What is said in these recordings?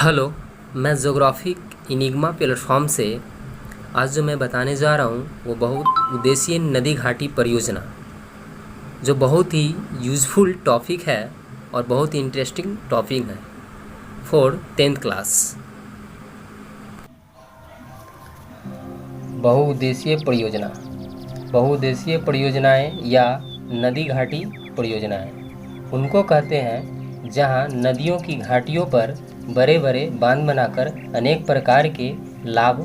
Hello. मैं geographic Enigma platform से आज जो मैं बताने जा रहा हूँ वो बहुत उद्देश्यीय नदी घाटी परियोजना, जो बहुत ही यूज़फुल टॉपिक है और बहुत ही इंटरेस्टिंग टॉपिक है फॉर 10th क्लास। बहुउद्देशीय परियोजनाएं या नदी घाटी परियोजनाएं उनको कहते हैं जहां नदियों की घाटियों पर बड़े बड़े बांध बनाकर अनेक प्रकार के लाभ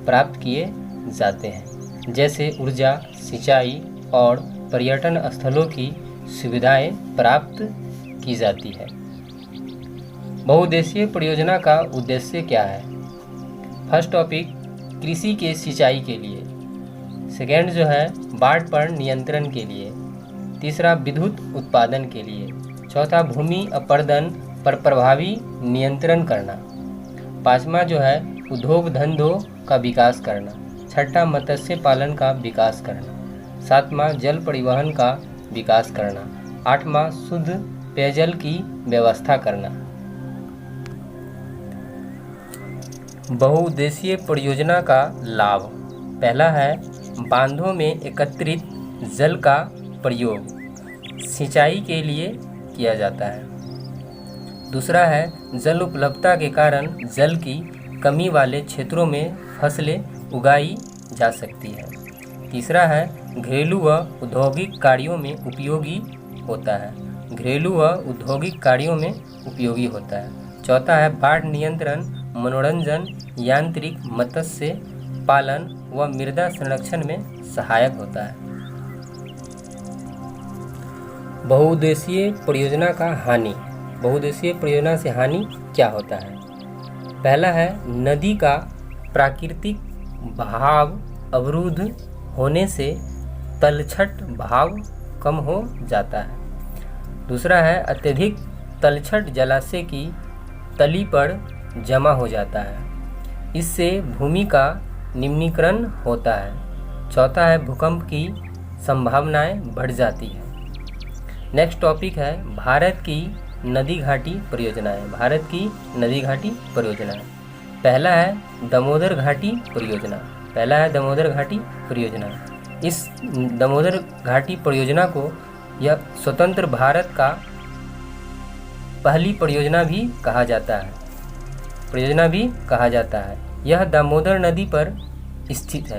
प्राप्त किए जाते हैं, जैसे ऊर्जा, सिंचाई और पर्यटन स्थलों की सुविधाएं प्राप्त की जाती है। बहुउद्देशीय परियोजना का उद्देश्य क्या है? फर्स्ट टॉपिक, कृषि के सिंचाई के लिए। सेकेंड जो है बाढ़ पर नियंत्रण के लिए। तीसरा विद्युत उत्पादन के लिए। चौथा भूमि अपरदन पर प्रभावी नियंत्रण करना। पांचवा जो है उद्योग धंधों का विकास करना। छठा मत्स्य पालन का विकास करना। सातवां जल परिवहन का विकास करना। आठवां शुद्ध पेयजल की व्यवस्था करना। बहुउद्देशीय परियोजना का लाभ। पहला है बांधों में एकत्रित जल का प्रयोग सिंचाई के लिए किया जाता है। दूसरा है जल उपलब्धता के कारण जल की कमी वाले क्षेत्रों में फसलें उगाई जा सकती है। तीसरा है घरेलू व औद्योगिक कार्यों में उपयोगी होता है। चौथा है बाढ़ नियंत्रण, मनोरंजन, यांत्रिक मत्स्य पालन व मृदा संरक्षण में सहायक होता है। बहुउद्देशीय परियोजना का हानि। बहुउद्देशीय परियोजना से हानि क्या होता है? पहला है नदी का प्राकृतिक बहाव अवरुद्ध होने से तलछट बहाव कम हो जाता है। दूसरा है अत्यधिक तलछट जलाशय की तली पर जमा हो जाता है, इससे भूमि का निम्नीकरण होता है। चौथा है भूकंप की संभावनाएं बढ़ जाती है। नेक्स्ट टॉपिक है भारत की नदी घाटी परियोजनाएं। पहला है दामोदर घाटी परियोजना। इस दामोदर घाटी परियोजना को यह स्वतंत्र भारत का पहली परियोजना भी कहा जाता है। यह दामोदर नदी पर स्थित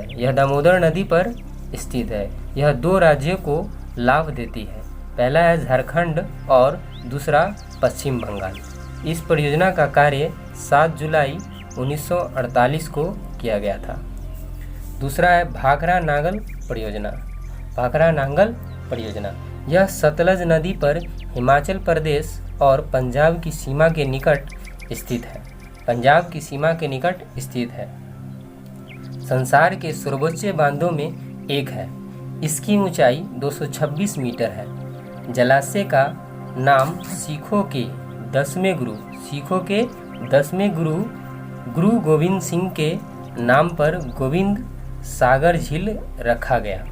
है। यह दो राज्यों को लाभ देती है। पहला है झारखंड और दूसरा पश्चिम बंगाल। इस परियोजना का कार्य 7 जुलाई 1948 को किया गया था। दूसरा है भाखरा नांगल परियोजना। यह सतलज नदी पर हिमाचल प्रदेश और पंजाब की सीमा के निकट स्थित है। संसार के सर्वोच्च बांधों में एक है। इसकी ऊंचाई 226 मीटर है। जलाशय का नाम सिखों के 10वें गुरु गोविंद सिंह के नाम पर गोविंद सागर झील रखा गया।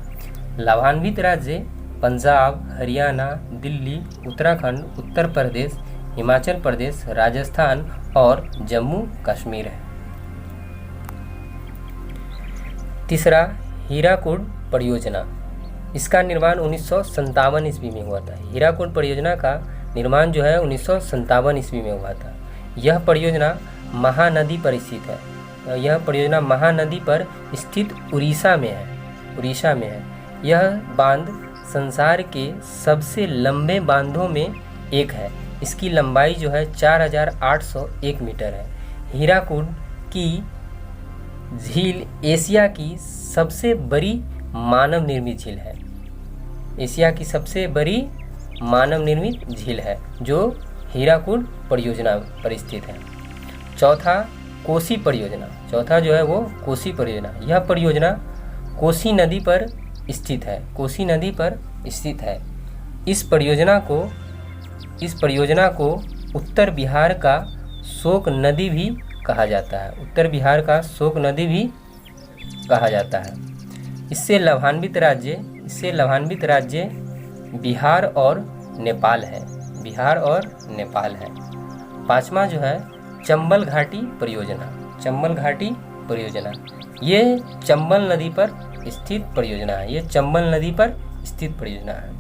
लाभान्वित राज्य पंजाब, हरियाणा, दिल्ली, उत्तराखंड, उत्तर प्रदेश, हिमाचल प्रदेश, राजस्थान और जम्मू कश्मीर है। तीसरा हीराकुड परियोजना। इसका निर्माण 1957 ईस्वी में हुआ था। हीराकुड परियोजना का निर्माण जो है 1957 ईस्वी में हुआ था। यह परियोजना महानदी पर स्थित उड़ीसा में है। यह बांध संसार के सबसे लंबे बांधों में एक है। इसकी लंबाई जो है 4801 मीटर है। हीराकुड की झील एशिया की सबसे बड़ी मानव निर्मित झील है जो हीराकुड परियोजना पर स्थित है। चौथा कोसी परियोजना। यह परियोजना कोसी नदी पर स्थित है। इस परियोजना को उत्तर बिहार का शोक नदी भी कहा जाता है। इससे लाभान्वित राज्य बिहार और नेपाल है। पांचवा जो है चंबल घाटी परियोजना। चंबल घाटी परियोजना ये चंबल नदी पर स्थित परियोजना है। ये चंबल नदी पर स्थित परियोजना है।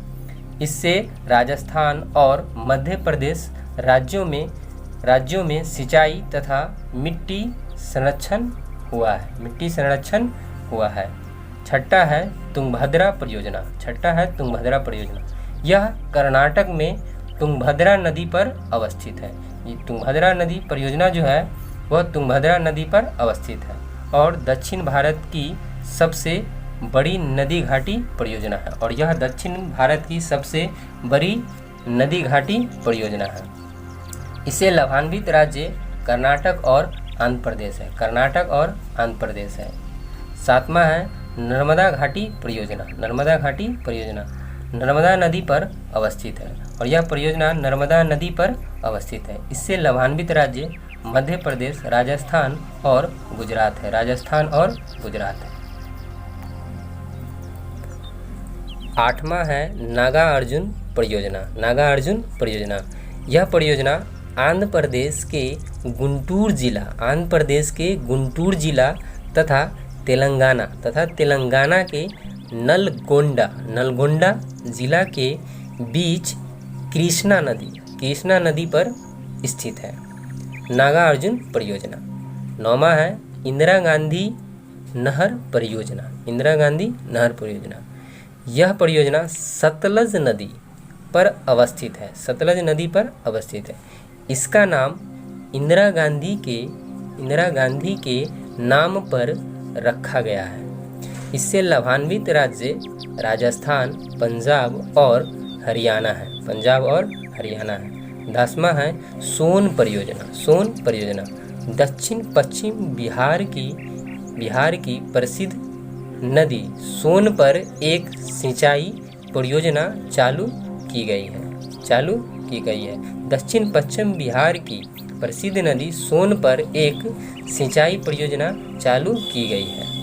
इससे राजस्थान और मध्य प्रदेश राज्यों में सिंचाई तथा मिट्टी संरक्षण हुआ है। मिट्टी संरक्षण हुआ है। छठा है तुंगभद्रा परियोजना। छठा है तुंगभद्रा परियोजना। यह कर्नाटक में तुंगभद्रा नदी पर अवस्थित है। ये तुंगभद्रा नदी परियोजना जो है वह तुंगभद्रा नदी पर अवस्थित है और दक्षिण भारत की सबसे बड़ी नदी घाटी परियोजना है। और यह दक्षिण भारत की सबसे बड़ी नदी घाटी परियोजना है। इसे लाभान्वित राज्य कर्नाटक और आंध्र प्रदेश है। कर्नाटक और आंध्र प्रदेश है। सातवां है नर्मदा घाटी परियोजना। नर्मदा घाटी परियोजना नर्मदा नदी पर अवस्थित है और यह परियोजना नर्मदा नदी पर अवस्थित है। इससे लाभान्वित राज्य मध्य प्रदेश, राजस्थान और गुजरात है। राजस्थान और गुजरात है। आठवां है नागा अर्जुन परियोजना। नागा अर्जुन परियोजना यह परियोजना आंध्र प्रदेश के गुंटूर जिला तथा तेलंगाना के नलगोंडा जिला के बीच कृष्णा नदी पर स्थित है। नागा अर्जुन परियोजना। नौवां है इंदिरा गांधी नहर परियोजना। इंदिरा गांधी नहर परियोजना यह परियोजना सतलज नदी पर अवस्थित है। सतलज नदी पर अवस्थित है। इसका नाम इंदिरा गांधी के नाम पर रखा गया है। इससे लाभान्वित राज्य राजस्थान, पंजाब और हरियाणा है। 10वां है सोन परियोजना। दक्षिण पश्चिम बिहार की प्रसिद्ध नदी सोन पर एक सिंचाई परियोजना चालू की गई है। दक्षिण पश्चिम बिहार की प्रसिद्ध नदी सोन पर एक सिंचाई परियोजना चालू की गई है।